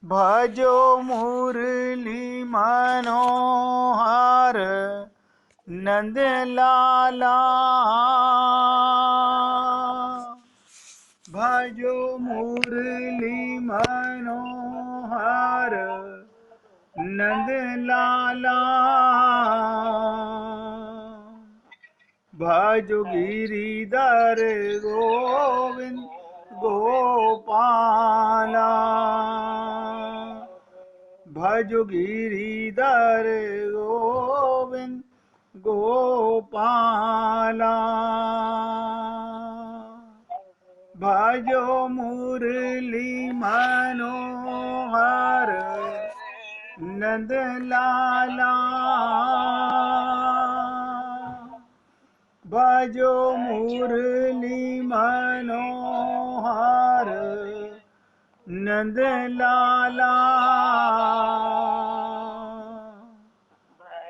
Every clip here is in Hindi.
भजो मुरली मनोहर नंद लाला। भजो मुरली मनोहर नंद लाला। भजो गिरिधर गोविंद गोपाला। भजो गिरिधर गोविंद गोपाला। भजो मुरली मनोहर नंद लाला। भजो मुरली मनोहर नंद लाला।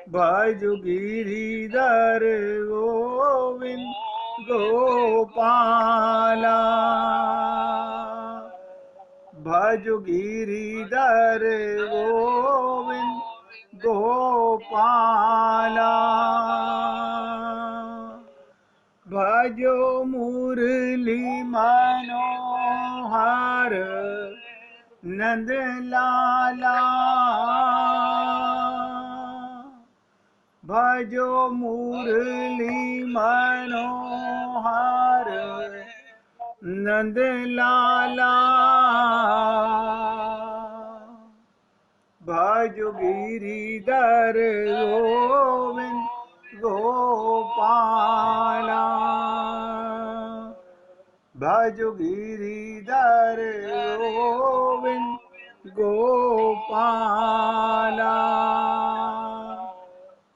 भजो गिरिधर गोविंद गोपाला। भजो गिरिधर गोविंद गोपाला। भजो मुरली मनोहर नंद लाला। भजो मुरली मनोहर नंद लाला। भजो गिरिधर गोविंद गोपाला। भजो गिरिधर गोविंद गोपाला।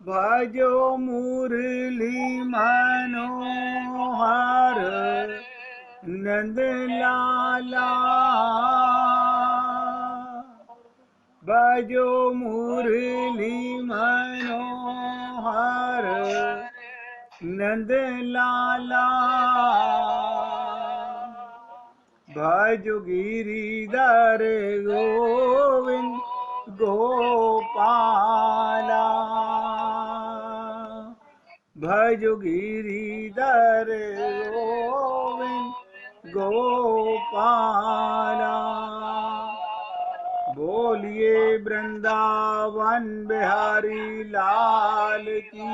भजो मुरली मनोहर नंद लाला। भजो मुरली मनोहर नंद लाला। भजो गिरिधर गोविंद गोपाला। भजो गिरिधर गोविंद गोपाला। बोलिए वृंदावन बिहारी लाल की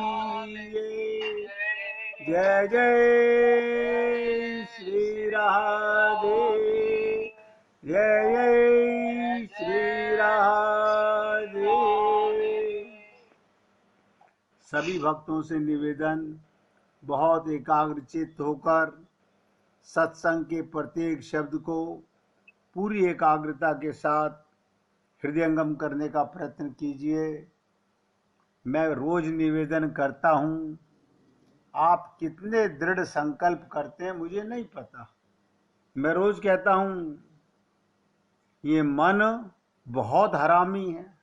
जय जय श्री राधे। जय जय श्री राधे। सभी भक्तों से निवेदन, बहुत एकाग्रचित्त होकर सत्संग के प्रत्येक शब्द को पूरी एकाग्रता के साथ हृदयंगम करने का प्रयत्न कीजिए। मैं रोज निवेदन करता हूँ, आप कितने दृढ़ संकल्प करते हैं मुझे नहीं पता। मैं रोज कहता हूँ ये मन बहुत हरामी है,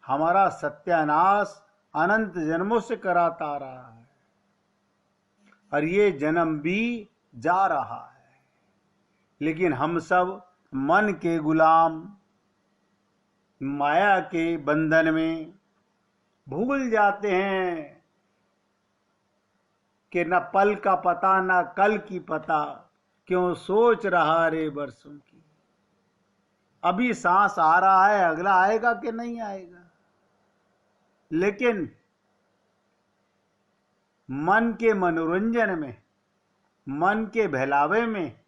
हमारा सत्यानाश अनंत जन्मों से कराता आ रहा है और ये जन्म भी जा रहा है। लेकिन हम सब मन के गुलाम, माया के बंधन में भूल जाते हैं कि न पल का पता न कल की पता, क्यों सोच रहा रे बरसों की। अभी सांस आ रहा है, अगला आएगा कि नहीं आएगा। लेकिन मन के मनोरंजन में, मन के बहलावे में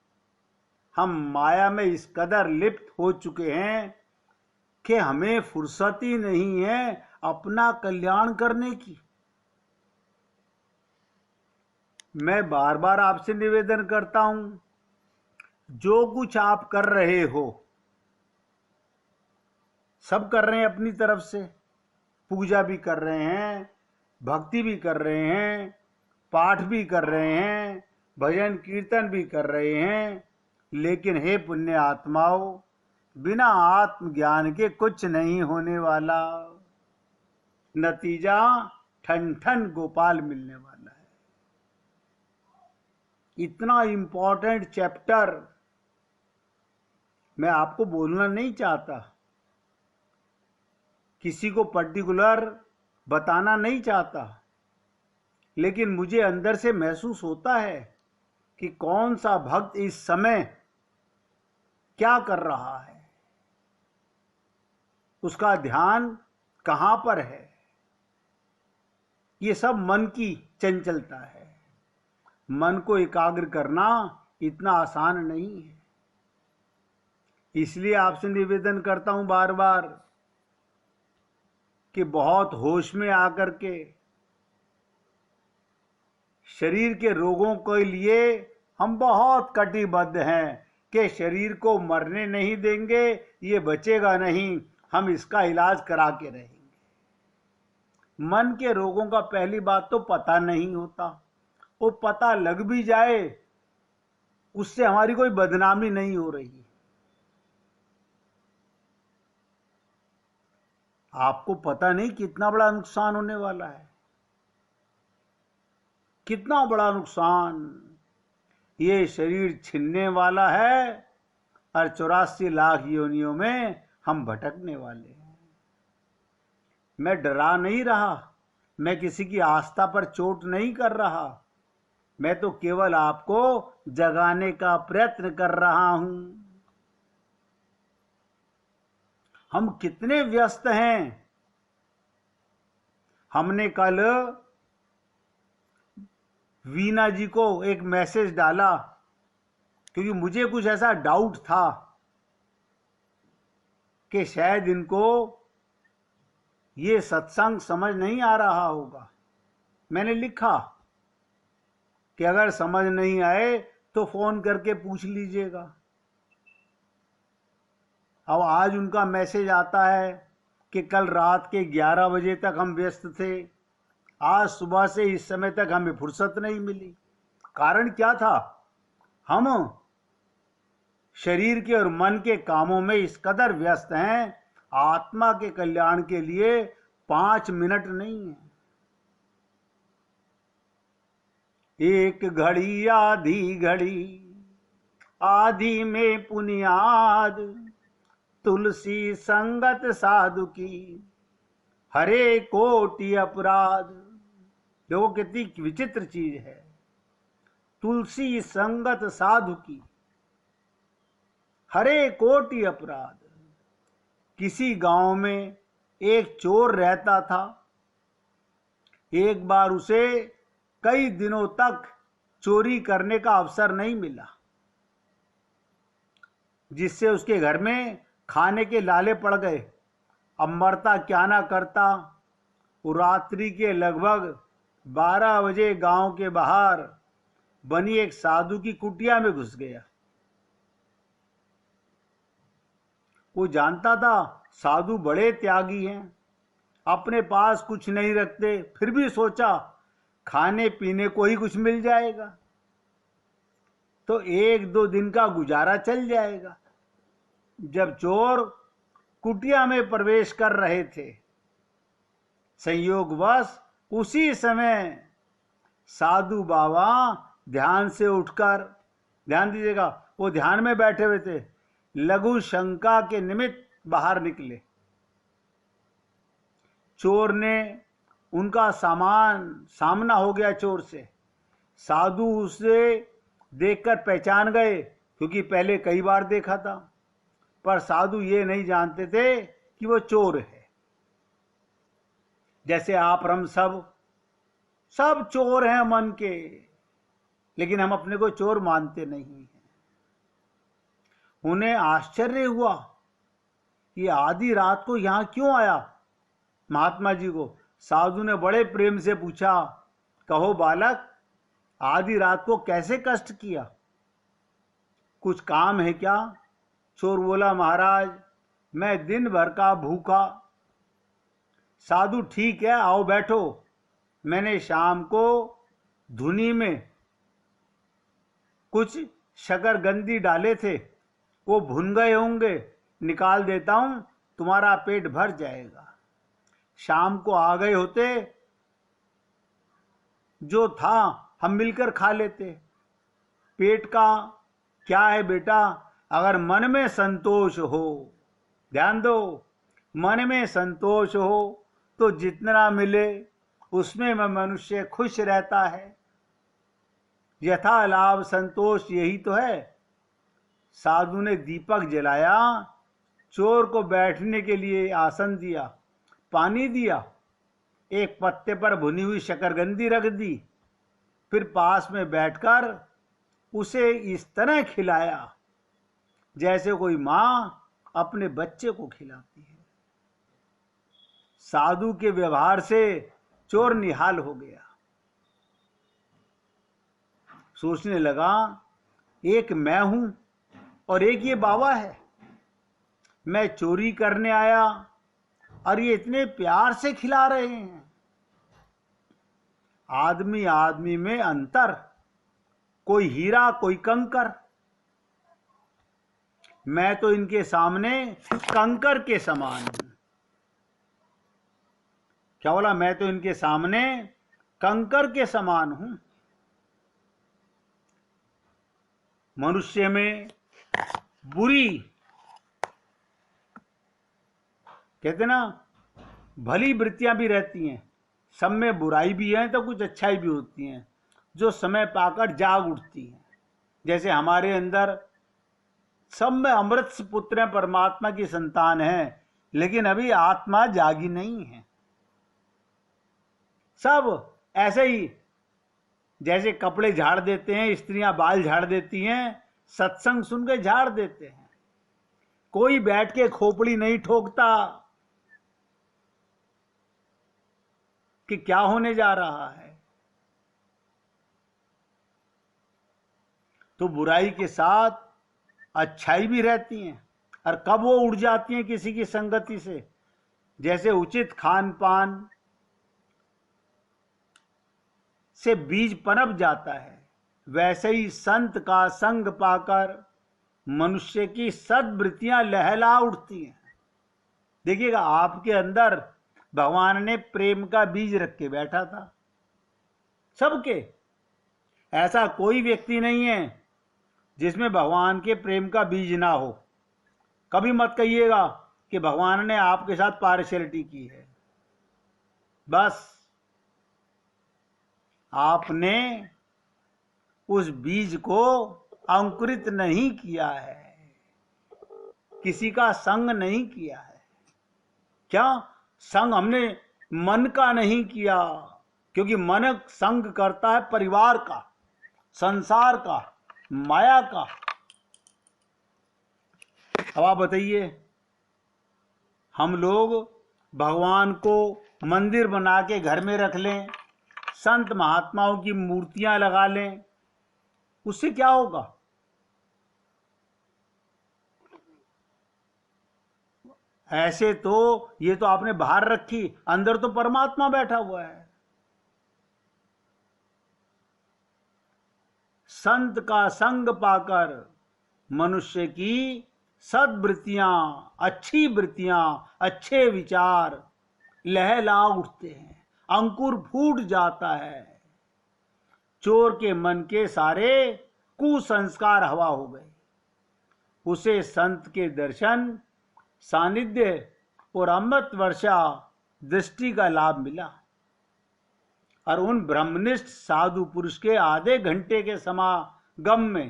हम माया में इस कदर लिप्त हो चुके हैं कि हमें फुर्सत ही नहीं है अपना कल्याण करने की। मैं बार बार आपसे निवेदन करता हूं, जो कुछ आप कर रहे हो सब कर रहे हैं अपनी तरफ से। पूजा भी कर रहे हैं, भक्ति भी कर रहे हैं, पाठ भी कर रहे हैं, भजन कीर्तन भी कर रहे हैं। लेकिन हे पुण्य आत्माओं, बिना आत्मज्ञान के कुछ नहीं होने वाला। नतीजा ठन ठन गोपाल मिलने वाला है। इतना इंपॉर्टेंट चैप्टर मैं आपको बोलना नहीं चाहता, किसी को पर्टिकुलर बताना नहीं चाहता, लेकिन मुझे अंदर से महसूस होता है कि कौन सा भक्त इस समय क्या कर रहा है, उसका ध्यान कहां पर है। ये सब मन की चंचलता है। मन को एकाग्र करना इतना आसान नहीं है। इसलिए आपसे निवेदन करता हूं बार बार कि बहुत होश में आकर के शरीर के रोगों के लिए हम बहुत कटिबद्ध हैं कि शरीर को मरने नहीं देंगे, ये बचेगा नहीं, हम इसका इलाज करा के रहेंगे। मन के रोगों का पहली बात तो पता नहीं होता, वो पता लग भी जाए उससे हमारी कोई बदनामी नहीं हो रही। आपको पता नहीं कितना बड़ा नुकसान होने वाला है, कितना बड़ा नुकसान। ये शरीर छिनने वाला है और 84 लाख योनियों में हम भटकने वाले हैं। मैं डरा नहीं रहा, मैं किसी की आस्था पर चोट नहीं कर रहा, मैं तो केवल आपको जगाने का प्रयत्न कर रहा हूं। हम कितने व्यस्त हैं। हमने कल वीना जी को एक मैसेज डाला क्योंकि मुझे कुछ ऐसा डाउट था कि शायद इनको ये सत्संग समझ नहीं आ रहा होगा। मैंने लिखा कि अगर समझ नहीं आए तो फोन करके पूछ लीजिएगा। अब आज उनका मैसेज आता है कि कल रात के 11 बजे तक हम व्यस्त थे, आज सुबह से इस समय तक हमें फुर्सत नहीं मिली। कारण क्या था? हम शरीर के और मन के कामों में इस कदर व्यस्त हैं, आत्मा के कल्याण के लिए 5 मिनट नहीं है। एक घड़ी आधी घड़ी, आधी में पुनियाद, तुलसी संगत साधु की, हरे कोटि अपराध। देखो कितनी विचित्र चीज है। तुलसी संगत साधु की, हरे कोटि अपराध। किसी गांव में एक चोर रहता था। एक बार उसे कई दिनों तक चोरी करने का अवसर नहीं मिला, जिससे उसके घर में खाने के लाले पड़ गए। अब मरता क्या ना करता, वो रात्रि के लगभग 12 बजे गांव के बाहर बनी एक साधु की कुटिया में घुस गया। वो जानता था साधु बड़े त्यागी हैं, अपने पास कुछ नहीं रखते, फिर भी सोचा खाने पीने को ही कुछ मिल जाएगा तो 1-2 दिन का गुजारा चल जाएगा। जब चोर कुटिया में प्रवेश कर रहे थे, संयोगवश उसी समय साधु बाबा ध्यान से उठकर, ध्यान दीजिएगा, वो ध्यान में बैठे हुए थे, लघु शंका के निमित्त बाहर निकले। चोर ने उनका सामना हो गया चोर से। साधु उसे देखकर पहचान गए क्योंकि पहले कई बार देखा था, पर साधु ये नहीं जानते थे कि वो चोर है। जैसे आप और हम सब चोर हैं मन के, लेकिन हम अपने को चोर मानते नहीं हैं। उन्हें आश्चर्य हुआ कि आधी रात को यहां क्यों आया महात्मा जी को। साधु ने बड़े प्रेम से पूछा, कहो बालक, आधी रात को कैसे कष्ट किया, कुछ काम है क्या? चोर बोला, महाराज मैं दिन भर का भूखा। साधु, ठीक है आओ बैठो, मैंने शाम को धुनी में कुछ शकरगंदी डाले थे, वो भुन गए होंगे, निकाल देता हूं, तुम्हारा पेट भर जाएगा। शाम को आ गए होते, जो था हम मिलकर खा लेते। पेट का क्या है बेटा, अगर मन में संतोष हो, ध्यान दो, मन में संतोष हो तो जितना मिले उसमें मनुष्य खुश रहता है। यथा लाभ संतोष यही तो है। साधु ने दीपक जलाया, चोर को बैठने के लिए आसन दिया, पानी दिया, एक पत्ते पर भुनी हुई शकरकंदी रख दी, फिर पास में बैठकर उसे इस तरह खिलाया जैसे कोई मां अपने बच्चे को खिलाती है। साधु के व्यवहार से चोर निहाल हो गया। सोचने लगा, एक मैं हूं और एक ये बाबा है। मैं चोरी करने आया और ये इतने प्यार से खिला रहे हैं। आदमी आदमी में अंतर, कोई हीरा कोई कंकर। मैं तो इनके सामने कंकर के समान हूं। क्या बोला? मैं तो इनके सामने कंकर के समान हूं। मनुष्य में बुरी, कहते ना, भली वृत्तियां भी रहती हैं। सब में बुराई भी है तो कुछ अच्छाई भी होती हैं, जो समय पाकर जाग उठती हैं। जैसे हमारे अंदर सब में अमृत पुत्र हैं, परमात्मा की संतान है, लेकिन अभी आत्मा जागी नहीं है। सब ऐसे ही, जैसे कपड़े झाड़ देते हैं, स्त्रियां बाल झाड़ देती हैं, सत्संग सुन के झाड़ देते हैं। कोई बैठ के खोपड़ी नहीं ठोकता कि क्या होने जा रहा है। तो बुराई के साथ अच्छाई भी रहती हैं, और कब वो उड़ जाती हैं किसी की संगति से। जैसे उचित खान पान से बीज पनप जाता है, वैसे ही संत का संग पाकर मनुष्य की सद्वृत्तियां लहला उठती हैं। देखिएगा, आपके अंदर भगवान ने प्रेम का बीज रख के बैठा था। सबके, ऐसा कोई व्यक्ति नहीं है जिसमें भगवान के प्रेम का बीज ना हो। कभी मत कहिएगा कि भगवान ने आपके साथ पार्शियलिटी की है। बस आपने उस बीज को अंकुरित नहीं किया है, किसी का संग नहीं किया है। क्या संग हमने मन का नहीं किया, क्योंकि मन संग करता है परिवार का, संसार का, माया का। अब आप बताइए, हम लोग भगवान को मंदिर बना के घर में रख लें, संत महात्माओं की मूर्तियां लगा लें, उससे क्या होगा? ऐसे तो ये तो आपने बाहर रखी, अंदर तो परमात्मा बैठा हुआ है। संत का संग पाकर मनुष्य की सद्वृत्तियां, अच्छी वृत्तियां, अच्छे विचार लहला उठते हैं, अंकुर फूट जाता है। चोर के मन के सारे कुसंस्कार हवा हो गए। उसे संत के दर्शन, सानिध्य और अमृत वर्षा दृष्टि का लाभ मिला, और उन ब्रह्मनिष्ठ साधु पुरुष के आधे घंटे के समागम में,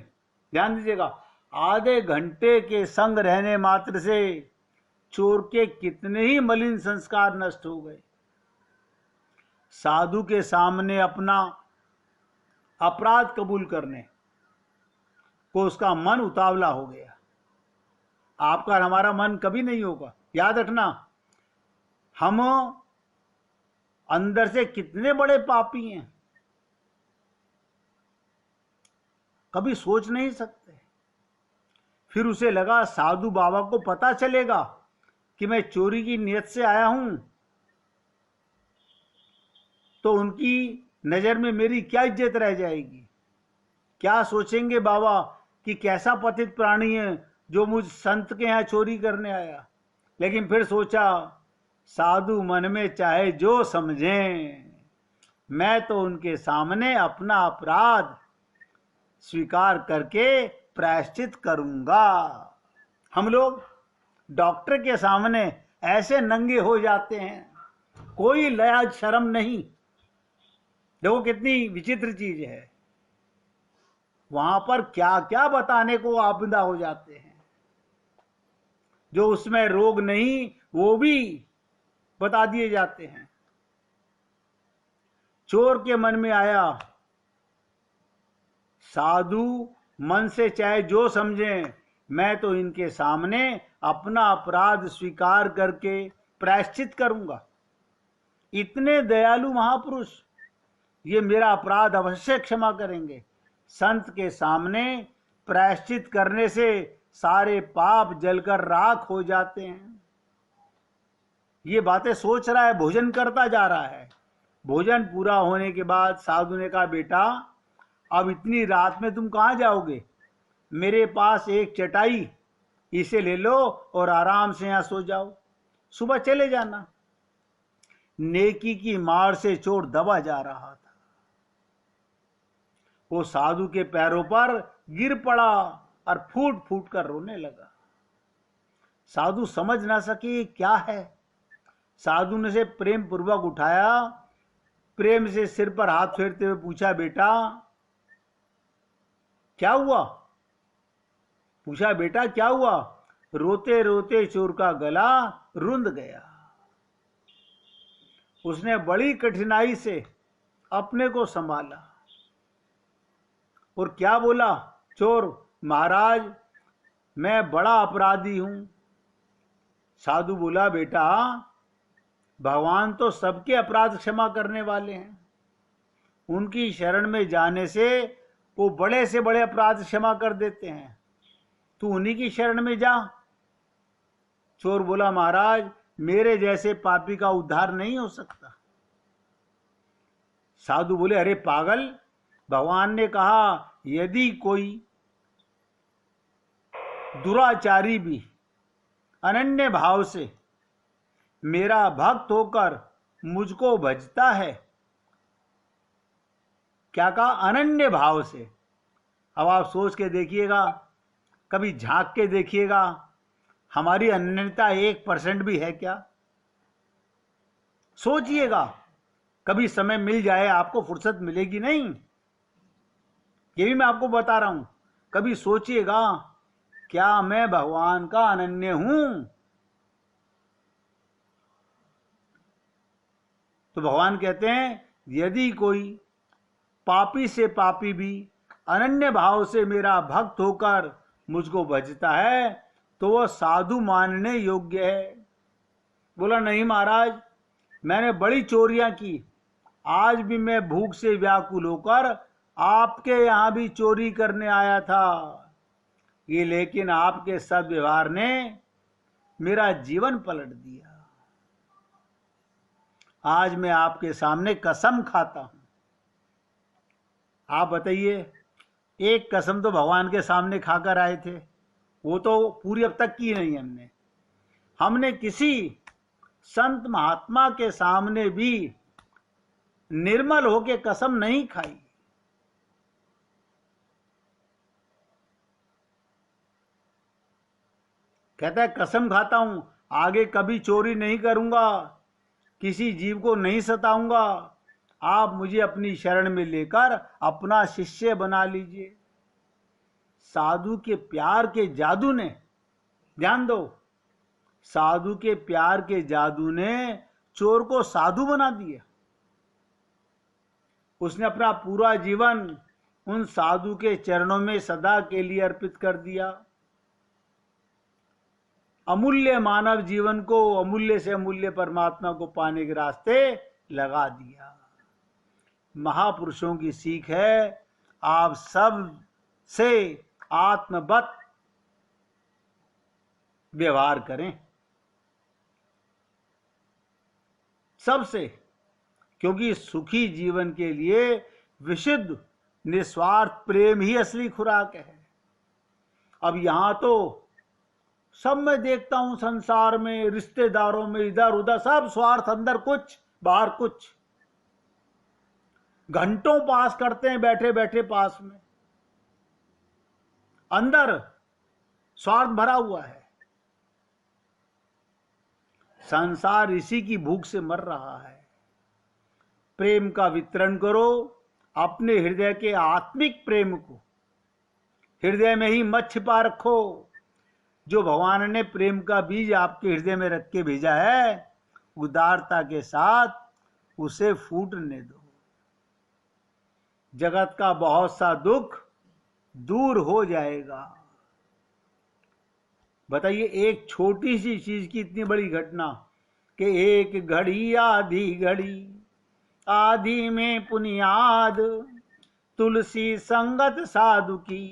ध्यान दीजिएगा, आधे घंटे के संग रहने मात्र से चोर के कितने ही मलिन संस्कार नष्ट हो गए। साधु के सामने अपना अपराध कबूल करने को उसका मन उतावला हो गया। आपका और हमारा मन कभी नहीं होगा। याद रखना, हम अंदर से कितने बड़े पापी हैं, कभी सोच नहीं सकते। फिर उसे लगा साधु बाबा को पता चलेगा कि मैं चोरी की नियत से आया हूं, तो उनकी नजर में मेरी क्या इज्जत रह जाएगी। क्या सोचेंगे बाबा कि कैसा पतित प्राणी है जो मुझ संत के यहां चोरी करने आया। लेकिन फिर सोचा, साधु मन में चाहे जो समझें, मैं तो उनके सामने अपना अपराध स्वीकार करके प्रायश्चित करूंगा। हम लोग डॉक्टर के सामने ऐसे नंगे हो जाते हैं, कोई लया शर्म नहीं। देखो कितनी विचित्र चीज है, वहां पर क्या क्या बताने को आपदा हो जाते हैं। जो उसमें रोग नहीं वो भी बता दिए जाते हैं। चोर के मन में आया, साधु मन से चाहे जो समझें, मैं तो इनके सामने अपना अपराध स्वीकार करके प्रायश्चित करूंगा। इतने दयालु महापुरुष, ये मेरा अपराध अवश्य क्षमा करेंगे। संत के सामने प्रायश्चित करने से सारे पाप जलकर राख हो जाते हैं। ये बातें सोच रहा है, भोजन करता जा रहा है। भोजन पूरा होने के बाद साधु ने कहा, बेटा अब इतनी रात में तुम कहां जाओगे? मेरे पास एक चटाई, इसे ले लो और आराम से यहां सो जाओ, सुबह चले जाना। नेकी की मार से चोर दबा जा रहा था। वो साधु के पैरों पर गिर पड़ा और फूट फूट कर रोने लगा। साधु समझ ना सके क्या है। साधु ने से प्रेम पूर्वक उठाया, प्रेम से सिर पर हाथ फेरते हुए पूछा, बेटा क्या हुआ? पूछा, बेटा क्या हुआ? रोते रोते चोर का गला रुंध गया। उसने बड़ी कठिनाई से अपने को संभाला और क्या बोला? चोर, महाराज मैं बड़ा अपराधी हूं। साधु बोला, बेटा भगवान तो सबके अपराध क्षमा करने वाले हैं। उनकी शरण में जाने से वो बड़े से बड़े अपराध क्षमा कर देते हैं। तू उन्हीं की शरण में जा। चोर बोला, महाराज मेरे जैसे पापी का उद्धार नहीं हो सकता। साधु बोले, अरे पागल, भगवान ने कहा यदि कोई दुराचारी भी अनन्य भाव से मेरा भक्त होकर मुझको भजता है। क्या कहा? अनन्य भाव से। अब आप सोच के देखिएगा, कभी झांक के देखिएगा, हमारी अनन्यता 1% भी है क्या? सोचिएगा, कभी समय मिल जाए, आपको फुर्सत मिलेगी नहीं, ये भी मैं आपको बता रहा हूं। कभी सोचिएगा, क्या मैं भगवान का अनन्य हूं? तो भगवान कहते हैं, यदि कोई पापी से पापी भी अनन्य भाव से मेरा भक्त होकर मुझको भजता है तो वह साधु मानने योग्य है। बोला, नहीं महाराज, मैंने बड़ी चोरियां की, आज भी मैं भूख से व्याकुल होकर आपके यहां भी चोरी करने आया था, ये लेकिन आपके सद्व्यवहार ने मेरा जीवन पलट दिया। आज मैं आपके सामने कसम खाता हूं। आप बताइए, एक कसम तो भगवान के सामने खाकर आए थे, वो तो पूरी अब तक की नहीं हमने किसी संत महात्मा के सामने भी निर्मल होके कसम नहीं खाई। कहता है, कसम खाता हूं आगे कभी चोरी नहीं करूंगा, किसी जीव को नहीं सताऊंगा, आप मुझे अपनी शरण में लेकर अपना शिष्य बना लीजिए। साधु के प्यार के जादू ने, ध्यान दो, साधु के प्यार के जादू ने चोर को साधु बना दिया। उसने अपना पूरा जीवन उन साधु के चरणों में सदा के लिए अर्पित कर दिया। अमूल्य मानव जीवन को अमूल्य से अमूल्य परमात्मा को पाने के रास्ते लगा दिया। महापुरुषों की सीख है, आप सब से आत्मवत व्यवहार करें, सबसे, क्योंकि सुखी जीवन के लिए विशुद्ध निस्वार्थ प्रेम ही असली खुराक है। अब यहां तो सब मैं देखता हूं संसार में, रिश्तेदारों में, इधर उधर सब स्वार्थ, अंदर कुछ बाहर कुछ। घंटों पास करते हैं बैठे बैठे पास में। अंदर स्वार्थ भरा हुआ है। संसार इसी की भूख से मर रहा है। प्रेम का वितरण करो, अपने हृदय के आत्मिक प्रेम को हृदय में ही मत छिपा रखो। जो भगवान ने प्रेम का बीज आपके हृदय में रख के भेजा है, उदारता के साथ उसे फूटने दो। जगत का बहुत सा दुख दूर हो जाएगा। बताइए, एक छोटी सी चीज की इतनी बड़ी घटना कि एक घड़ी आधी घड़ी, आधी में पुनियाद, तुलसी संगत साधु की,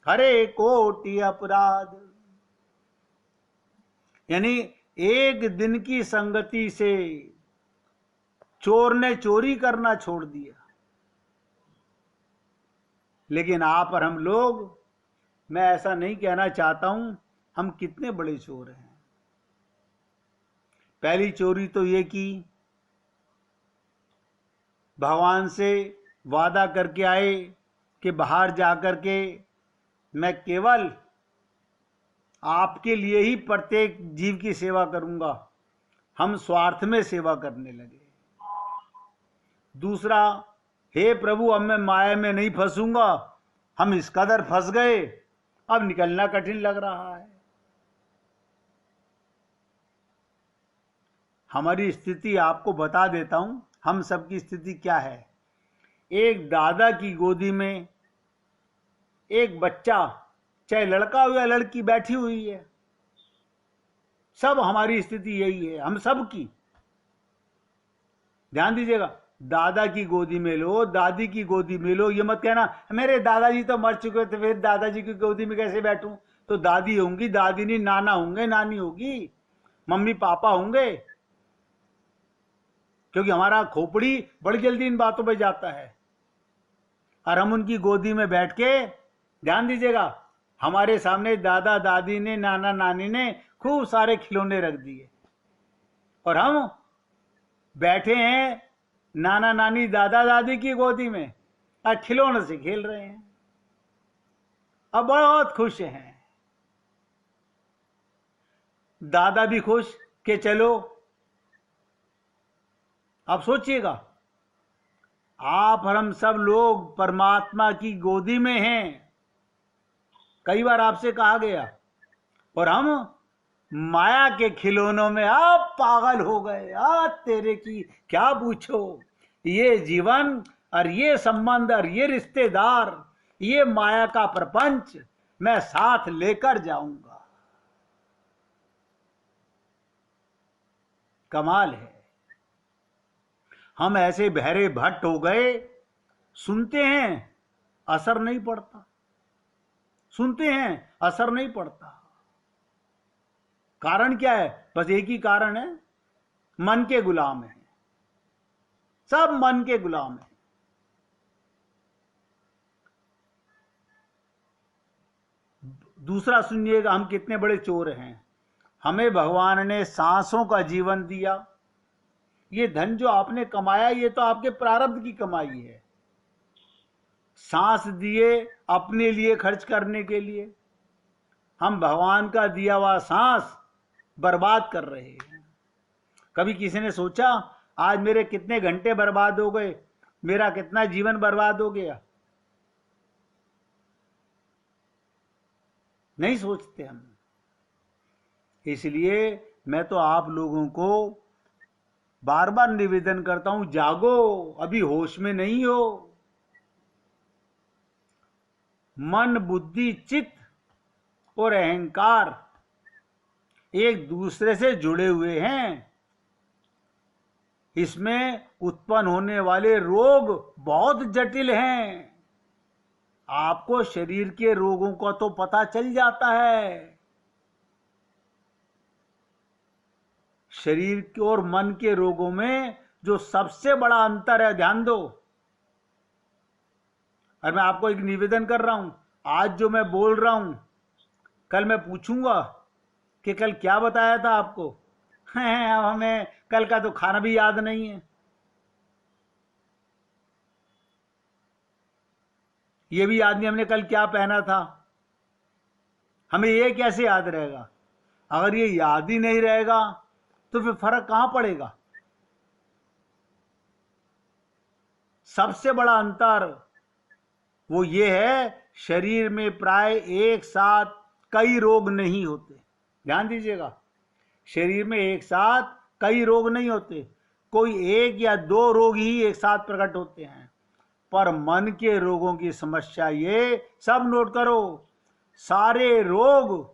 हरे कोटि अपराध। यानी एक दिन की संगति से चोर ने चोरी करना छोड़ दिया। लेकिन आप और हम लोग, मैं ऐसा नहीं कहना चाहता हूं, हम कितने बड़े चोर हैं। पहली चोरी तो ये की, भगवान से वादा करके आए कि बाहर जाकर के मैं केवल आपके लिए ही प्रत्येक जीव की सेवा करूंगा। हम स्वार्थ में सेवा करने लगे। दूसरा, हे प्रभु, अब मैं माया में नहीं फंसूंगा। हम इस कदर फंस गए, अब निकलना कठिन लग रहा है। हमारी स्थिति आपको बता देता हूं, हम सबकी स्थिति क्या है। एक दादा की गोदी में एक बच्चा, चाहे लड़का हो या लड़की, बैठी हुई है। सब हमारी स्थिति यही है, हम सब की। ध्यान दीजिएगा, दादा की गोदी में लो, दादी की गोदी में लो। ये मत कहना मेरे दादाजी तो मर चुके थे, फिर दादाजी की गोदी में कैसे बैठूं। तो दादी होंगी, दादी नहीं, नाना होंगे, नानी होगी, मम्मी पापा होंगे। क्योंकि हमारा खोपड़ी बड़ी जल्दी इन बातों पे जाता है। और हम उनकी गोदी में बैठ के, ध्यान दीजिएगा, हमारे सामने दादा दादी ने, नाना नानी ने खूब सारे खिलौने रख दिए, और हम बैठे हैं नाना नानी दादा दादी की गोदी में और खिलौने से खेल रहे हैं। अब बहुत खुश हैं। दादा भी खुश कि चलो। अब सोचिएगा, आप और हम सब लोग परमात्मा की गोदी में हैं। कई बार आपसे कहा गया, और हम माया के खिलौनों में आप पागल हो गए। तेरे की क्या पूछो, ये जीवन और ये संबंध और ये रिश्तेदार, ये माया का प्रपंच मैं साथ लेकर जाऊंगा। कमाल है। हम ऐसे बहरे भट्ट हो गए, सुनते हैं असर नहीं पड़ता, सुनते हैं असर नहीं पड़ता। कारण क्या है? बस एक ही कारण है, मन के गुलाम है। सब मन के गुलाम है। दूसरा सुनिएगा, हम कितने बड़े चोर हैं। हमें भगवान ने सांसों का जीवन दिया। ये धन जो आपने कमाया, ये तो आपके प्रारब्ध की कमाई है। सांस दिए अपने लिए खर्च करने के लिए, हम भगवान का दिया हुआ सांस बर्बाद कर रहे हैं। कभी किसी ने सोचा आज मेरे कितने घंटे बर्बाद हो गए, मेरा कितना जीवन बर्बाद हो गया? नहीं सोचते हम। इसलिए मैं तो आप लोगों को बार बार निवेदन करता हूं, जागो, अभी होश में नहीं हो। मन, बुद्धि, चित्त और अहंकार एक दूसरे से जुड़े हुए हैं। इसमें उत्पन्न होने वाले रोग बहुत जटिल हैं। आपको शरीर के रोगों का तो पता चल जाता है। शरीर और मन के रोगों में जो सबसे बड़ा अंतर है, ध्यान दो। और मैं आपको एक निवेदन कर रहा हूं, आज जो मैं बोल रहा हूं, कल मैं पूछूंगा कि कल क्या बताया था आपको। अब हमें कल का तो खाना भी याद नहीं है। ये भी याद नहीं हमने कल क्या पहना था। हमें ये कैसे याद रहेगा? अगर ये याद ही नहीं रहेगा तो फिर फर्क कहां पड़ेगा? सबसे बड़ा अंतर वो ये है, शरीर में प्राय एक साथ कई रोग नहीं होते। ध्यान दीजिएगा, शरीर में एक साथ कई रोग नहीं होते, कोई एक या दो रोग ही एक साथ प्रकट होते हैं। पर मन के रोगों की समस्या ये, सब नोट करो, सारे रोग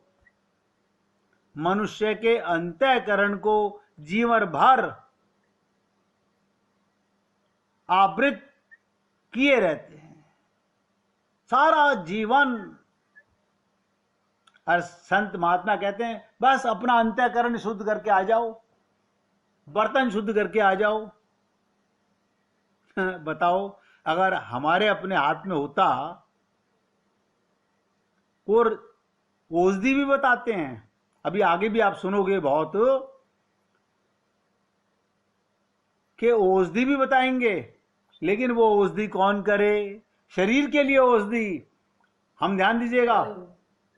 मनुष्य के अंतःकरण को जीवन भर आवृत किए रहते हैं, सारा जीवन। और संत महात्मा कहते हैं बस अपना अंतःकरण शुद्ध करके आ जाओ, बर्तन शुद्ध करके आ जाओ। बताओ, अगर हमारे अपने हाथ में होता, और औषधि भी बताते हैं, अभी आगे भी आप सुनोगे बहुत कि औषधि भी बताएंगे, लेकिन वो औषधि कौन करे? शरीर के लिए औषधि। हम ध्यान दीजिएगा,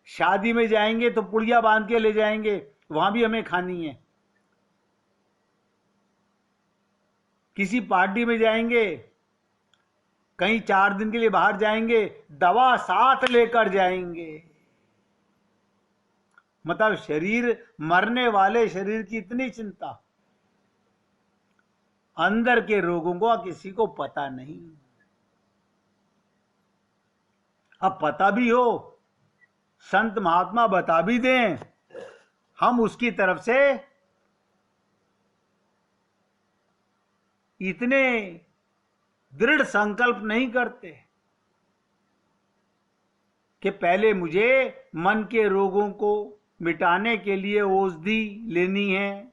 शादी में जाएंगे तो पुड़िया बांध के ले जाएंगे, वहां भी हमें खानी है। किसी पार्टी में जाएंगे, कहीं 4 दिन के लिए बाहर जाएंगे, दवा साथ लेकर जाएंगे। मतलब शरीर, मरने वाले शरीर की इतनी चिंता, अंदर के रोगों को किसी को पता नहीं। अब पता भी हो, संत महात्मा बता भी दें, हम उसकी तरफ से इतने दृढ़ संकल्प नहीं करते कि पहले मुझे मन के रोगों को मिटाने के लिए औषधि लेनी है,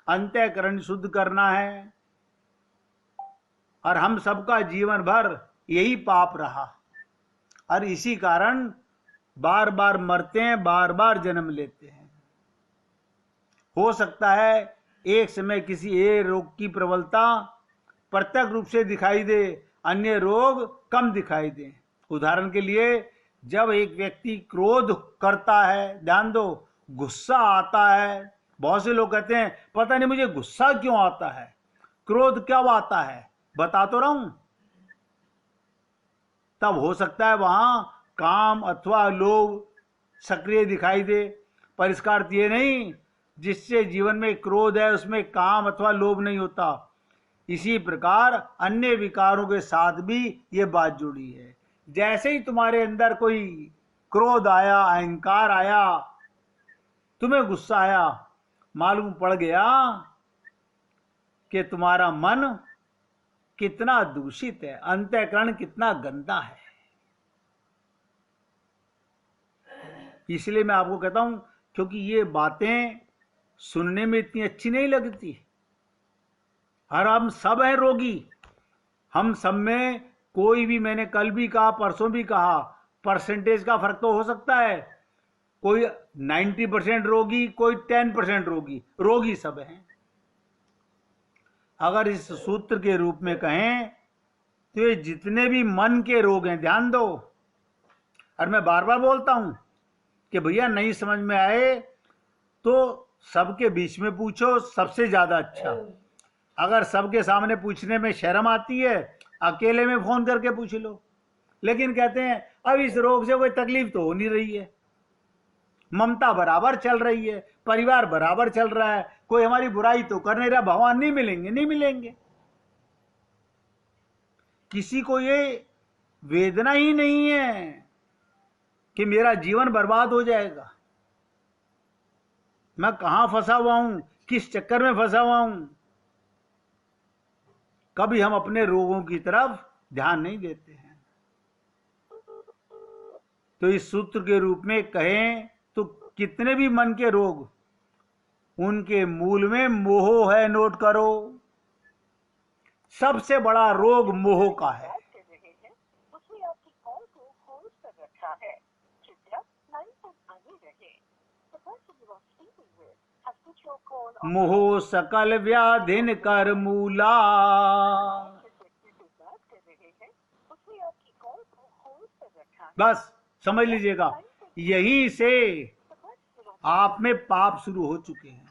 अंतःकरण शुद्ध करना है। और हम सबका जीवन भर यही पाप रहा, और इसी कारण बार बार मरते हैं, बार बार जन्म लेते हैं। हो सकता है एक समय किसी एक रोग की प्रबलता प्रत्यक्ष रूप से दिखाई दे, अन्य रोग कम दिखाई दे। उदाहरण के लिए, जब एक व्यक्ति क्रोध करता है, ध्यान दो, गुस्सा आता है, बहुत से लोग कहते हैं पता नहीं मुझे गुस्सा क्यों आता है, क्रोध क्यों आता है, बता तो रहा हूं। तब हो सकता है वहां काम अथवा लोभ सक्रिय दिखाई दे, पर इसका अर्थ ये नहीं जिससे जीवन में क्रोध है उसमें काम अथवा लोभ नहीं होता। इसी प्रकार अन्य विकारों के साथ भी ये बात जुड़ी है। जैसे ही तुम्हारे अंदर कोई क्रोध आया, अहंकार आया, तुम्हें गुस्सा आया, मालूम पड़ गया कि तुम्हारा मन कितना दूषित है, अंतःकरण कितना गंदा है। इसलिए मैं आपको कहता हूं, क्योंकि ये बातें सुनने में इतनी अच्छी नहीं लगती, और हम सब हैं रोगी। हम सब में कोई भी, मैंने कल भी कहा, परसों भी कहा, परसेंटेज का फर्क तो हो सकता है, कोई 90% रोगी, कोई 10% रोगी, रोगी सब हैं। अगर इस सूत्र के रूप में कहें तो ये जितने भी मन के रोग हैं, ध्यान दो, और मैं बार बार बोलता हूं कि भैया नहीं समझ में आए तो सबके बीच में पूछो, सबसे ज्यादा अच्छा। अगर सबके सामने पूछने में शर्म आती है, अकेले में फोन करके पूछ लो। लेकिन कहते हैं अब इस रोग से कोई तकलीफ तो हो नहीं रही है, ममता बराबर चल रही है, परिवार बराबर चल रहा है, कोई हमारी बुराई तो कर नहीं रहा, भगवान नहीं मिलेंगे, नहीं मिलेंगे। किसी को ये वेदना ही नहीं है कि मेरा जीवन बर्बाद हो जाएगा, मैं कहां फंसा हुआ हूं, किस चक्कर में फंसा हुआ हूं। कभी हम अपने रोगों की तरफ ध्यान नहीं देते हैं। तो इस सूत्र के रूप में कहें तो कितने भी मन के रोग, उनके मूल में मोह है, नोट करो। सबसे बड़ा रोग मोह का है। मोह सकल व्याधिन कर मूला। बस समझ लीजिएगा, यहीं से आप में पाप शुरू हो चुके हैं।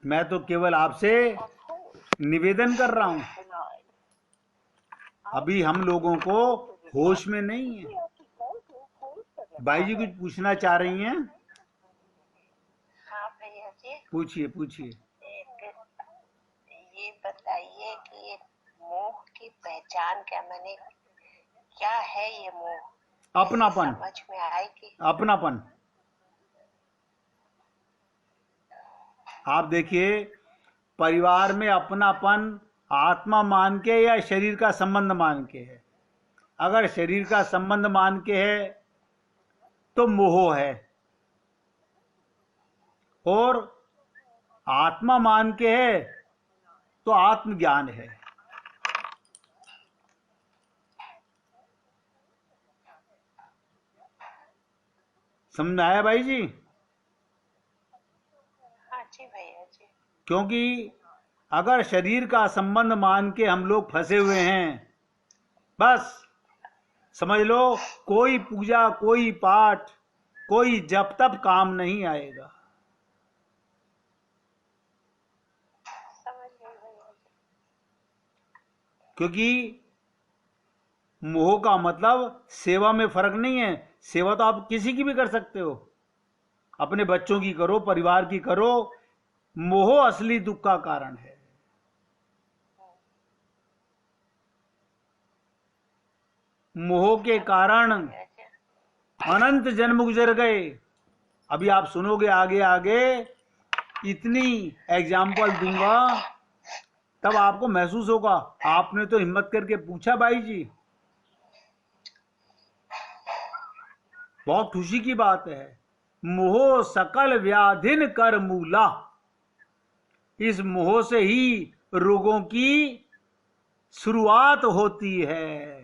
मैं तो केवल आपसे निवेदन कर रहा हूं, अभी हम लोगों को होश में नहीं है। भाई जी कुछ पूछना चाह रही हैं? हाँ भैया जी, पूछिए पूछिए। ये बताइए कि ये मोह की पहचान क्या, मैंने क्या है ये मोह? अपनापन। समझ में आएगी? अपनापन। आप देखिए, परिवार में अपनापन आत्मा मान के या शरीर का संबंध मान के है। अगर शरीर का संबंध मान के है तो मोह है, और आत्मा मान के है तो आत्मज्ञान है। समझ में आया भाई जी? हाँ जी भैया जी। क्योंकि अगर शरीर का संबंध मान के हम लोग फंसे हुए हैं, बस समझ लो कोई पूजा, कोई पाठ, कोई जप तप काम नहीं आएगा। समझ गई भैया जी। क्योंकि मोह का मतलब सेवा में फर्क नहीं है। सेवा तो आप किसी की भी कर सकते हो, अपने बच्चों की करो, परिवार की करो। मोह असली दुख का कारण है। मोह के कारण भैया जी, अनंत जन्म गुजर गए। अभी आप सुनोगे आगे आगे, इतनी एग्जाम्पल दूंगा, तब आपको महसूस होगा। आपने तो हिम्मत करके पूछा भाई जी, बहुत खुशी की बात है। मोह सकल व्याधिन कर मूला। इस मोह से ही रोगों की शुरुआत होती है।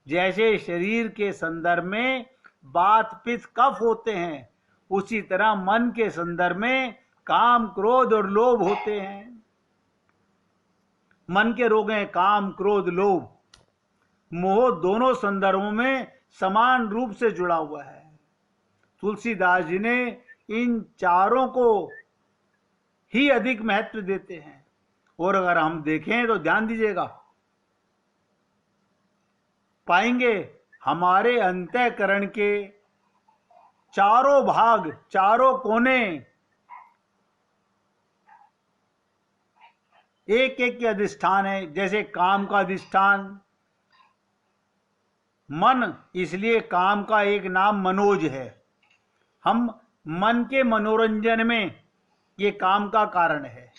जैसे शरीर के संदर्भ में वात पित्त कफ होते हैं, उसी तरह मन के संदर्भ में काम क्रोध और लोभ होते हैं। मन के रोग हैं काम क्रोध लोभ। मोह दोनों संदर्भों में समान रूप से जुड़ा हुआ है। तुलसीदास जी ने इन चारों को ही अधिक महत्व देते हैं। और अगर हम देखें तो ध्यान दीजिएगा, पाएंगे हमारे अंतःकरण के चारों भाग, चारों कोने एक एक के अधिष्ठान है। जैसे काम का अधिष्ठान मन, इसलिए काम का एक नाम मनोज है। हम मन के मनोरंजन में ये काम का कारण है।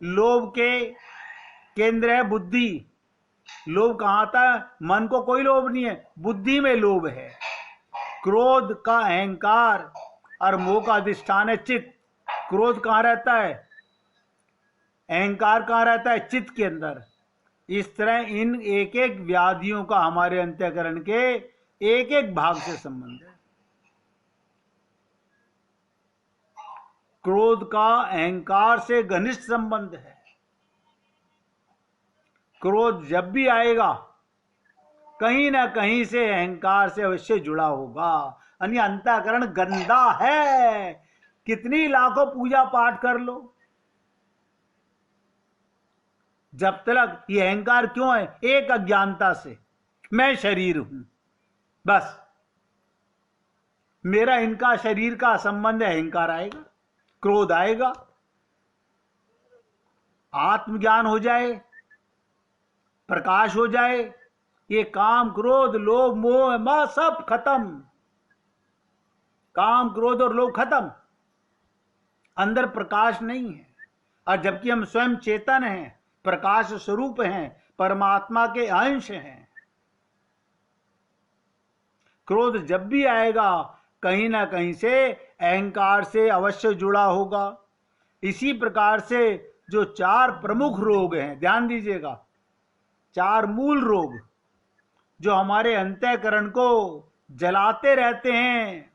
लोभ के केंद्र है बुद्धि। लोभ कहाँ आता है? मन को कोई लोभ नहीं है, बुद्धि में लोभ है। क्रोध का अहंकार और मोह का अधिष्ठान है चित्त। क्रोध कहाँ रहता है? अहंकार कहाँ रहता है? चित्त के अंदर। इस तरह इन एक एक व्याधियों का हमारे अंतःकरण के एक एक भाग से संबंध है। क्रोध का अहंकार से घनिष्ठ संबंध है। क्रोध जब भी आएगा कहीं ना कहीं से अहंकार से अवश्य जुड़ा होगा। यानी अंतःकरण गंदा है। कितनी लाखों पूजा पाठ कर लो, जब तक ये अहंकार क्यों है? एक अज्ञानता से, मैं शरीर हूं, बस मेरा इनका शरीर का संबंध है। अहंकार आएगा, क्रोध आएगा, आत्मज्ञान हो जाए, प्रकाश हो जाए, ये काम क्रोध लोभ मोह मां सब खत्म। काम क्रोध और लोभ खत्म, अंदर प्रकाश नहीं है। और जबकि हम स्वयं चेतन हैं, प्रकाश स्वरूप हैं, परमात्मा के अंश हैं। क्रोध जब भी आएगा कहीं ना कहीं से अहंकार से अवश्य जुड़ा होगा। इसी प्रकार से जो चार प्रमुख रोग हैं, ध्यान दीजिएगा, चार मूल रोग जो हमारे अंतःकरण को जलाते रहते हैं,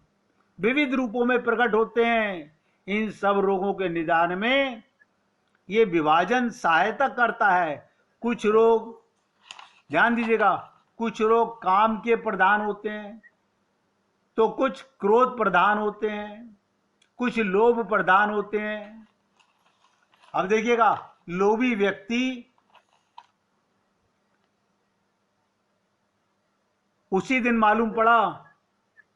विविध रूपों में प्रकट होते हैं। इन सब रोगों के निदान में ये विभाजन सहायता करता है। कुछ रोग, ध्यान दीजिएगा, कुछ रोग काम के प्रधान होते हैं, तो कुछ क्रोध प्रधान होते हैं, कुछ लोभ प्रधान होते हैं। अब देखिएगा, लोभी व्यक्ति उसी दिन मालूम पड़ा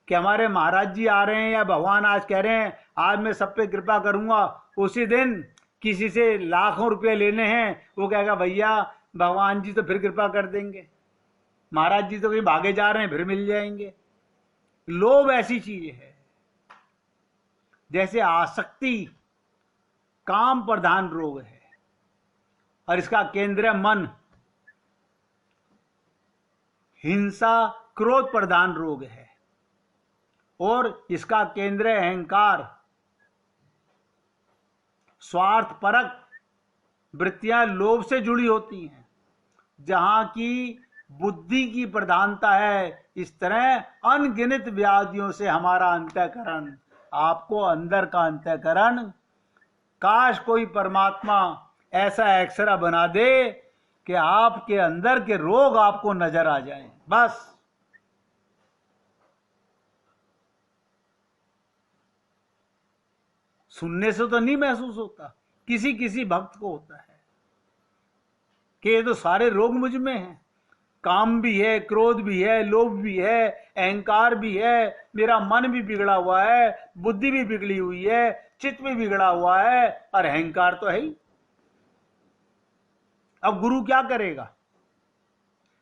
कि हमारे महाराज जी आ रहे हैं या भगवान आज कह रहे हैं आज मैं सब पे कृपा करूंगा, उसी दिन किसी से लाखों रुपए लेने हैं, वो कहेगा भैया भगवान जी तो फिर कृपा कर देंगे, महाराज जी तो कहीं भागे जा रहे हैं फिर मिल जाएंगे। लोभ ऐसी चीज है, जैसे आसक्ति काम प्रधान रोग है और इसका केंद्र है मन। हिंसा क्रोध प्रधान रोग है और इसका केंद्र है अहंकार। स्वार्थ परक वृत्तियां लोभ से जुड़ी होती हैं। जहां की बुद्धि की प्रधानता है, इस तरह अनगिनत व्याधियों से हमारा अंतःकरण, आपको अंदर का अंतःकरण, काश कोई परमात्मा ऐसा एक्सरा बना दे कि आपके अंदर के रोग आपको नजर आ जाएं। बस सुनने से तो नहीं महसूस होता, किसी किसी भक्त को होता है कि ये तो सारे रोग मुझ में हैं, काम भी है, क्रोध भी है, लोभ भी है, अहंकार भी है, मेरा मन भी बिगड़ा हुआ है, बुद्धि भी बिगड़ी हुई है, चित्त भी बिगड़ा हुआ है और अहंकार तो है ही। अब गुरु क्या करेगा?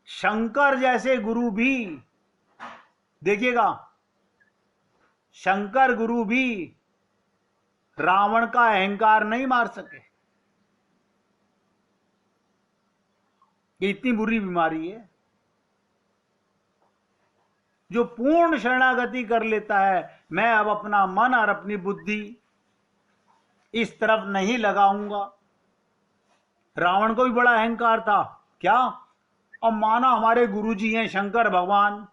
शंकर जैसे गुरु भी, देखिएगा, शंकर गुरु भी रावण का अहंकार नहीं मार सके। ये इतनी बुरी बीमारी है। जो पूर्ण शरणागति कर लेता है, मैं अब अपना मन और अपनी बुद्धि इस तरफ नहीं लगाऊंगा। रावण को भी बड़ा अहंकार था, क्या? अब माना हमारे गुरुजी हैं शंकर भगवान,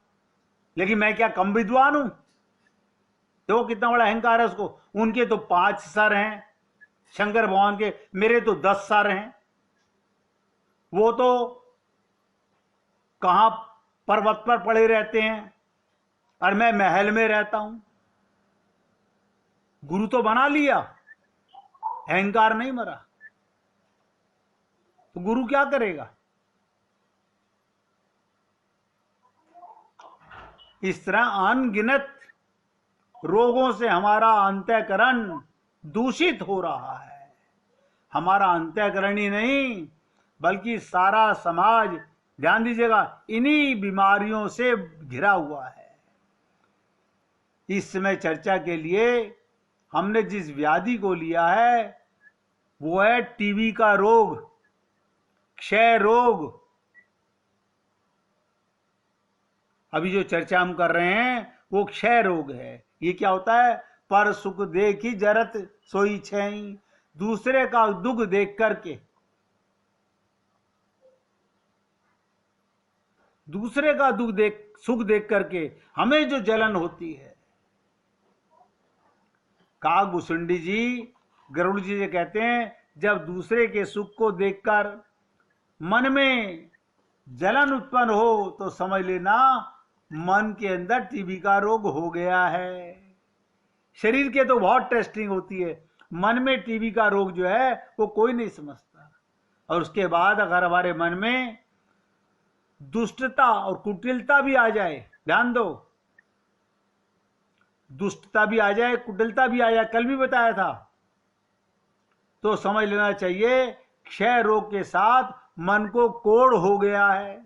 लेकिन मैं क्या कम विद्वान हूं? देखो कितना बड़ा अहंकार है उसको। उनके तो 5 सर हैं शंकर भगवान के, मेरे तो 10 सर हैं। वो तो कहां पर्वत पर पड़े रहते हैं और मैं महल में रहता हूं। गुरु तो बना लिया, अहंकार नहीं मरा। तो गुरु क्या करेगा? इस तरह अनगिनत रोगों से हमारा अंतःकरण दूषित हो रहा है। हमारा अंतःकरण ही नहीं बल्कि सारा समाज, ध्यान दीजिएगा, इन्हीं बीमारियों से घिरा हुआ है। इस समय चर्चा के लिए हमने जिस व्याधि को लिया है वो है टीबी का रोग, क्षय रोग। अभी जो चर्चा हम कर रहे हैं वो क्षय रोग है। ये क्या होता है? पर सुख देखी जरत सोई छई, दूसरे का दुख देख करके, दूसरे का सुख देख करके हमें जो जलन होती है। काकभूषुंडी जी, गरुड़ जी ये कहते हैं, जब दूसरे के सुख को देखकर मन में जलन उत्पन्न हो तो समझ लेना मन के अंदर टीबी का रोग हो गया है। शरीर के तो बहुत टेस्टिंग होती है, मन में टीबी का रोग जो है वो कोई नहीं समझता। और उसके बाद अगर हमारे मन में दुष्टता और कुटिलता भी आ जाए, ध्यान दो, दुष्टता भी आ जाए, कुटिलता भी आ जाए, कल भी बताया था, तो समझ लेना चाहिए क्षय रोग के साथ मन को कोढ़ हो गया है।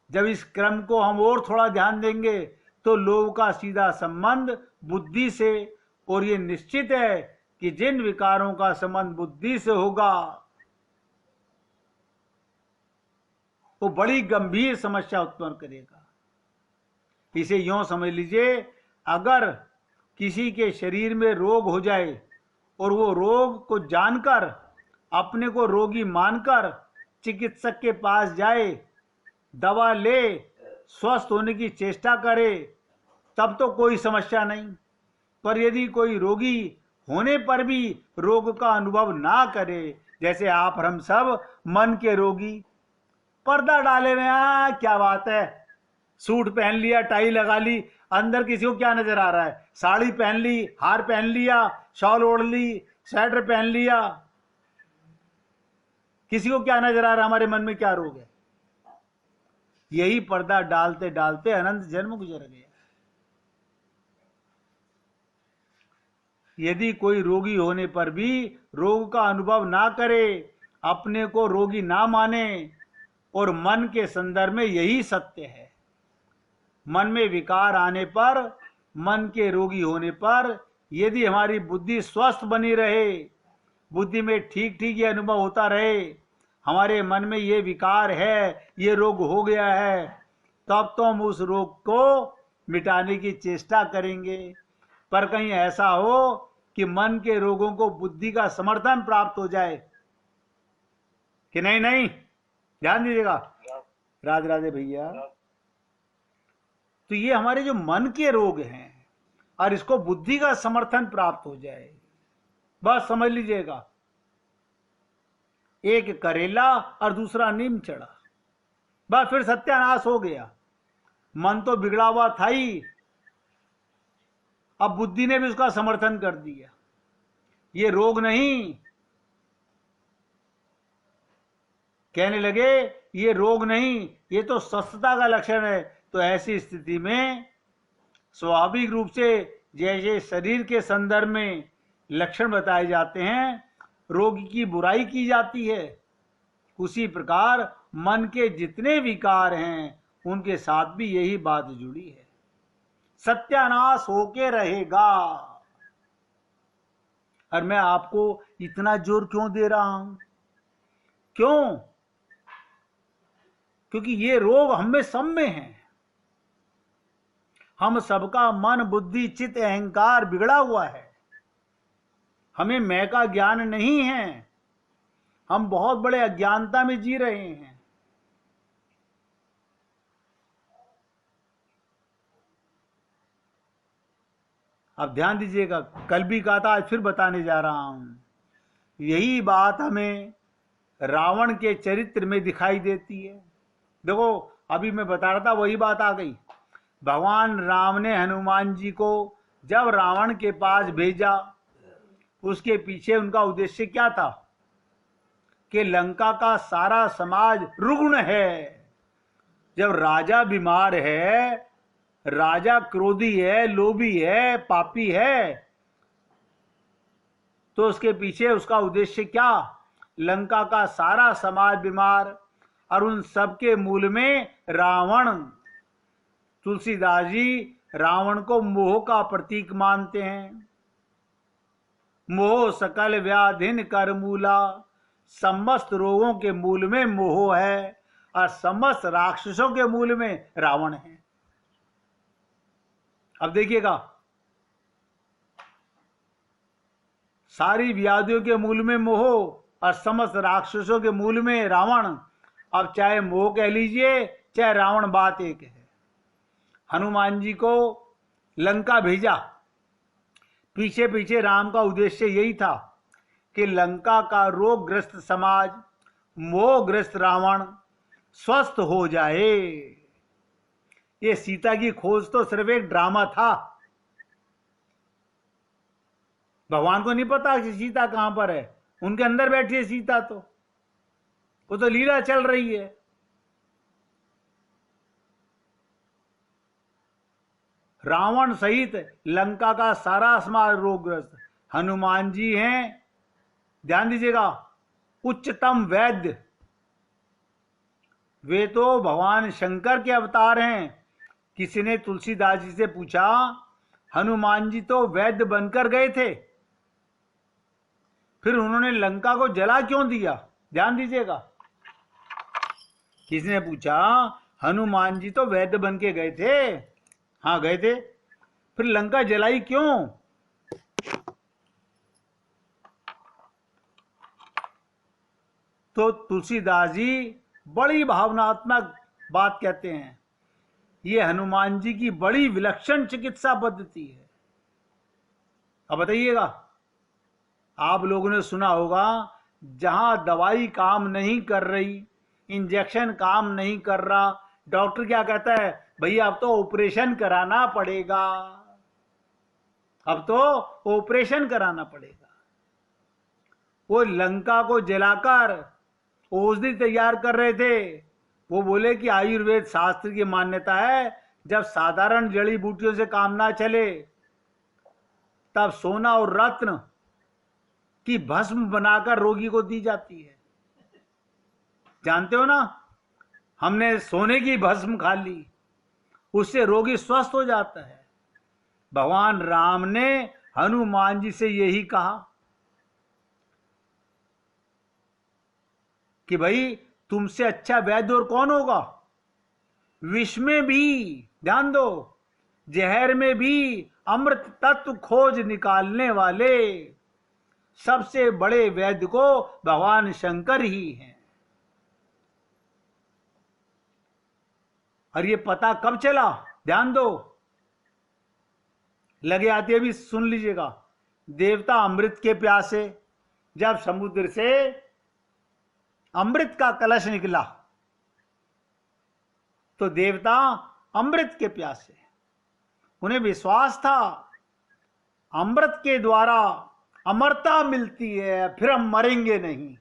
जब इस क्रम को हम और थोड़ा ध्यान देंगे तो लोभ का सीधा संबंध बुद्धि से, और ये निश्चित है कि जिन विकारों का संबंध बुद्धि से होगा वो बड़ी गंभीर समस्या उत्पन्न करेगा। इसे यूं समझ लीजिए, अगर किसी के शरीर में रोग हो जाए और वो रोग को जानकर, अपने को रोगी मानकर चिकित्सक के पास जाए, दवा ले, स्वस्थ होने की चेष्टा करे, तब तो कोई समस्या नहीं। पर यदि कोई रोगी होने पर भी रोग का अनुभव ना करे, जैसे आप और हम सब मन के रोगी, पर्दा डाले हुए, क्या बात है, सूट पहन लिया, टाई लगा ली, अंदर किसी को क्या नजर आ रहा है? साड़ी पहन ली, हार पहन लिया, शॉल ओढ़ ली, स्वेटर पहन लिया, किसी को क्या नजर आ रहा है? हमारे मन में क्या रोग है? यही पर्दा डालते डालते अनंत जन्म गुजर गया। यदि कोई रोगी होने पर भी रोग का अनुभव ना करे, अपने को रोगी ना माने, और मन के संदर्भ में यही सत्य है। मन में विकार आने पर, मन के रोगी होने पर, यदि हमारी बुद्धि स्वस्थ बनी रहे, बुद्धि में ठीक ठीक ये अनुभव होता रहे, हमारे मन में ये विकार है, ये रोग हो गया है, तब तो हम उस रोग को मिटाने की चेष्टा करेंगे। पर कहीं ऐसा हो कि मन के रोगों को बुद्धि का समर्थन प्राप्त हो जाए कि नहीं? नहीं, ध्यान दीजिएगा। राधे राधे भैया। तो ये हमारे जो मन के रोग हैं, और इसको बुद्धि का समर्थन प्राप्त हो जाए, बस समझ लीजिएगा, एक करेला और दूसरा नीम चढ़ा, बस फिर सत्यानाश हो गया। मन तो बिगड़ा हुआ था ही, अब बुद्धि ने भी उसका समर्थन कर दिया। ये रोग नहीं, कहने लगे ये रोग नहीं, ये तो स्वस्थता का लक्षण है। तो ऐसी स्थिति में स्वाभाविक रूप से जैसे शरीर के संदर्भ में लक्षण बताए जाते हैं, रोगी की बुराई की जाती है, उसी प्रकार मन के जितने विकार हैं उनके साथ भी यही बात जुड़ी है। सत्यानाश होके रहेगा। और मैं आपको इतना जोर क्यों दे रहा हूं? क्यों? क्योंकि ये रोग हम में सब में है। हम सबका मन, बुद्धि, चित्त, अहंकार बिगड़ा हुआ है। हमें मैं का ज्ञान नहीं है। हम बहुत बड़े अज्ञानता में जी रहे हैं। अब ध्यान दीजिएगा, कल भी कहा था, आज फिर बताने जा रहा हूं। यही बात हमें रावण के चरित्र में दिखाई देती है। देखो, अभी मैं बता रहा था, वही बात आ गई। भगवान राम ने हनुमान जी को जब रावण के पास भेजा, उसके पीछे उनका उद्देश्य क्या था? कि लंका का सारा समाज रुग्ण है। जब राजा बीमार है, राजा क्रोधी है, लोभी है, पापी है, तो उसके पीछे उसका उद्देश्य क्या? लंका का सारा समाज बीमार, और उन सबके मूल में रावण। तुलसीदास जी रावण को मोह का प्रतीक मानते हैं। मोह सकल व्याधिन कर मूला, समस्त रोगों के मूल में मोह है, और समस्त राक्षसों के मूल में रावण है। अब देखिएगा, सारी व्याधियों के मूल में मोह और समस्त राक्षसों के मूल में रावण। अब चाहे मोह कह लीजिए, चाहे रावण, बात एक है। हनुमान जी को लंका भेजा, पीछे पीछे राम का उद्देश्य यही था कि लंका का रोगग्रस्त समाज, मोहग्रस्त रावण स्वस्थ हो जाए। ये सीता की खोज तो सिर्फ एक ड्रामा था। भगवान को नहीं पता कि सीता कहां पर है। उनके अंदर बैठी है सीता, तो वो तो लीला चल रही है। रावण सहित लंका का सारा समाज रोगग्रस्त। हनुमान जी हैं, ध्यान दीजिएगा, उच्चतम वैद्य। वे तो भगवान शंकर के अवतार हैं। किसी ने तुलसीदास जी से पूछा, हनुमान जी तो वैद्य बनकर गए थे, फिर उन्होंने लंका को जला क्यों दिया? ध्यान दीजिएगा, किसी ने पूछा, हनुमान जी तो वैद्य बन के गए थे, हाँ गए थे, फिर लंका जलाई क्यों? तो तुलसीदास जी बड़ी भावनात्मक बात कहते हैं ये हनुमान जी की बड़ी विलक्षण चिकित्सा पद्धति है। अब बताइएगा, आप लोगों ने सुना होगा, जहां दवाई काम नहीं कर रही, इंजेक्शन काम नहीं कर रहा, डॉक्टर क्या कहता है, भैया अब तो ऑपरेशन कराना पड़ेगा, अब तो ऑपरेशन कराना पड़ेगा। वो लंका को जलाकर औषधि तैयार कर रहे थे। वो बोले कि आयुर्वेद शास्त्र की मान्यता है, जब साधारण जड़ी बूटियों से काम ना चले तब सोना और रत्न की भस्म बनाकर रोगी को दी जाती है। जानते हो ना, हमने सोने की भस्म खा ली, उससे रोगी स्वस्थ हो जाता है। भगवान राम ने हनुमान जी से यही कहा कि भाई तुमसे अच्छा वैद्य और कौन होगा। विष में भी, ध्यान दो, जहर में भी अमृत तत्व खोज निकालने वाले सबसे बड़े वैद्य को भगवान शंकर ही हैं। और ये पता कब चला, ध्यान दो, लगे आते भी सुन लीजिएगा। देवता अमृत के प्यासे, जब समुद्र से अमृत का कलश निकला तो देवता अमृत के प्यासे, उन्हें विश्वास था अमृत के द्वारा अमरता मिलती है, फिर हम मरेंगे नहीं।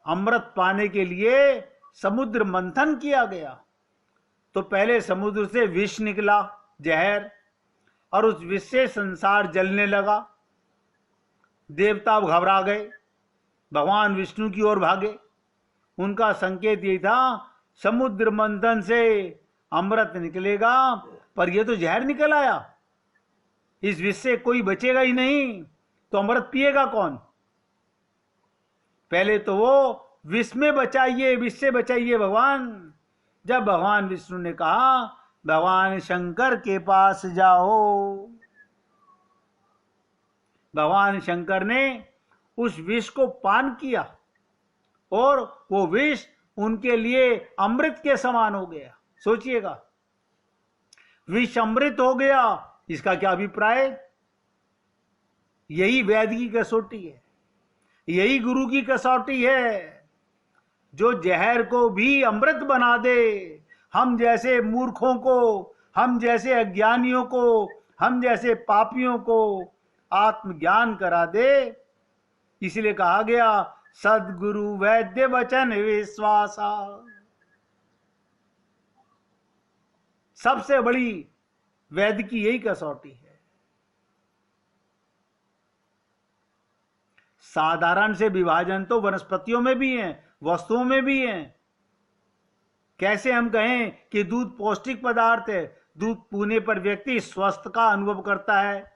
अमृत पाने के लिए समुद्र मंथन किया गया तो पहले समुद्र से विष निकला, जहर, और उस विष से संसार जलने लगा। देवता घबरा गए, भगवान विष्णु की ओर भागे। उनका संकेत यही था, समुद्र मंथन से अमृत निकलेगा, पर यह तो जहर निकल आया, इस विष से कोई बचेगा ही नहीं, तो अमृत पिएगा कौन। पहले तो वो विष में बचाइए, विष से बचाइए भगवान। जब भगवान विष्णु ने कहा भगवान शंकर के पास जाओ, भगवान शंकर ने उस विष को पान किया और वो विष उनके लिए अमृत के समान हो गया। सोचिएगा, विष अमृत हो गया, इसका क्या अभिप्राय। यही वैद्य की कसौटी है, यही गुरु की कसौटी है, जो जहर को भी अमृत बना दे। हम जैसे मूर्खों को, हम जैसे अज्ञानियों को, हम जैसे पापियों को आत्मज्ञान करा दे। इसलिए कहा गया, सद्गुरु वैद्य वचन विश्वासा। सबसे बड़ी वैद्य की यही कसौटी है। साधारण से विभाजन तो वनस्पतियों में भी है, वस्तुओं में भी है। कैसे हम कहें कि दूध पौष्टिक पदार्थ है, दूध पीने पर व्यक्ति स्वस्थ का अनुभव करता है।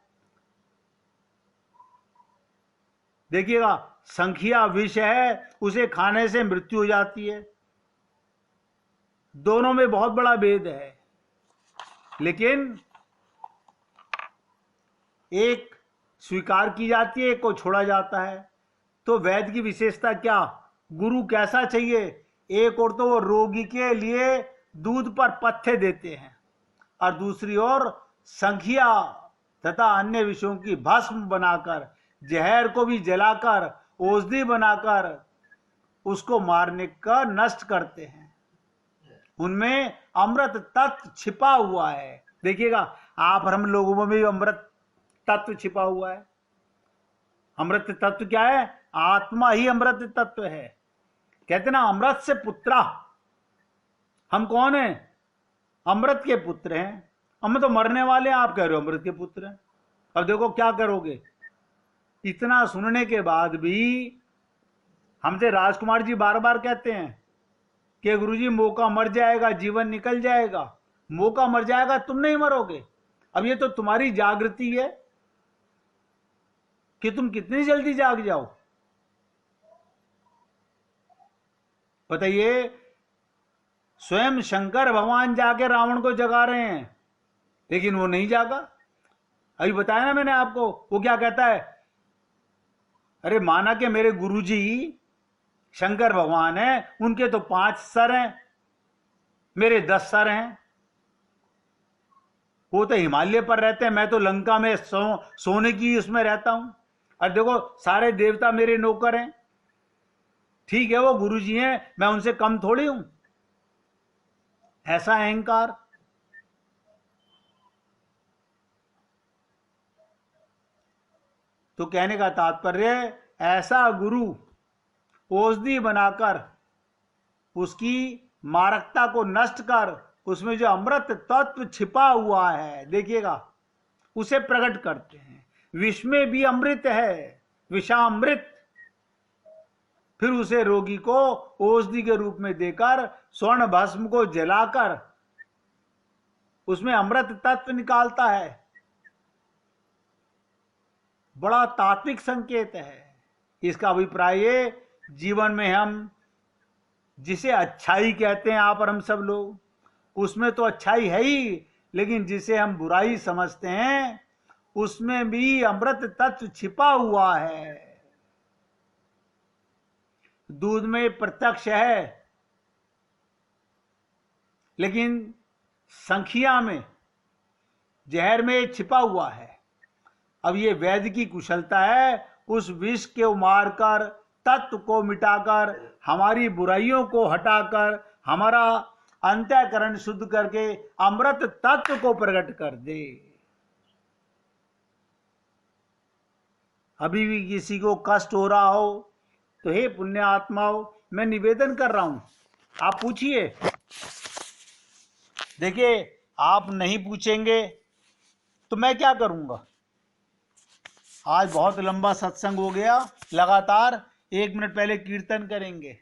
देखिएगा, संखिया विष है, उसे खाने से मृत्यु हो जाती है। दोनों में बहुत बड़ा भेद है, लेकिन एक स्वीकार की जाती है, एक को छोड़ा जाता है। तो वैद्य की विशेषता क्या, गुरु कैसा चाहिए। एक और तो वो रोगी के लिए दूध पर पत्थे देते हैं, और दूसरी ओर संखिया तथा अन्य विषयों की भस्म बनाकर, जहर को भी जलाकर औषधि बनाकर उसको मारने का नष्ट करते हैं। उनमें अमृत तत्व छिपा हुआ है। देखिएगा, आप और हम लोगों में भी अमृत तत्व छिपा हुआ है। अमृत तत्व क्या है, आत्मा ही अमृत तत्व है। कहते ना, अमृत से पुत्रा। हम कौन हैं, अमृत के पुत्र हैं। हम तो मरने वाले हैं, आप कह रहे हो अमृत के पुत्र हैं। अब देखो क्या करोगे। इतना सुनने के बाद भी हमसे राजकुमार जी बार बार कहते हैं कि गुरुजी मौका मर जाएगा, जीवन निकल जाएगा। मौका मर जाएगा, तुम नहीं मरोगे। अब ये तो तुम्हारी जागृति है कि तुम कितनी जल्दी जाग जाओ। बताइए, स्वयं शंकर भगवान जाके रावण को जगा रहे हैं, लेकिन वो नहीं जागा। अभी बताया ना मैंने आपको, वो क्या कहता है, अरे माना कि मेरे गुरुजी शंकर भगवान हैं, उनके तो 5 सर हैं, मेरे 10 सर हैं, वो तो हिमालय पर रहते हैं, मैं तो लंका में सोने की उसमें रहता हूं। और देखो सारे देवता मेरे नौकर हैं। ठीक है वो गुरु जी हैं, मैं उनसे कम थोड़ी हूं। ऐसा अहंकार। तो कहने का तात्पर्य, ऐसा गुरु औषधि बनाकर उसकी मारकता को नष्ट कर उसमें जो अमृत तत्व छिपा हुआ है, देखिएगा, उसे प्रकट करते हैं। विष में भी अमृत है, विषामृत। फिर उसे रोगी को औषधि के रूप में देकर स्वर्ण भस्म को जलाकर उसमें अमृत तत्व निकालता है। बड़ा तात्विक संकेत है। इसका अभिप्राय ये, जीवन में हम जिसे अच्छाई कहते हैं आप और हम सब लोग, उसमें तो अच्छाई है ही, लेकिन जिसे हम बुराई समझते हैं उसमें भी अमृत तत्व छिपा हुआ है। दूध में प्रत्यक्ष है, लेकिन संखिया में, जहर में छिपा हुआ है। अब ये वैद्य की कुशलता है, उस विष को मारकर, तत्व को मिटाकर, हमारी बुराइयों को हटाकर, हमारा अंतःकरण शुद्ध करके अमृत तत्व को प्रकट कर दे। अभी भी किसी को कष्ट हो रहा हो तो हे पुण्य आत्माओं, मैं निवेदन कर रहा हूं, आप पूछिए। देखिए, आप नहीं पूछेंगे तो मैं क्या करूंगा। आज बहुत लंबा सत्संग हो गया, लगातार 1 मिनट पहले कीर्तन करेंगे।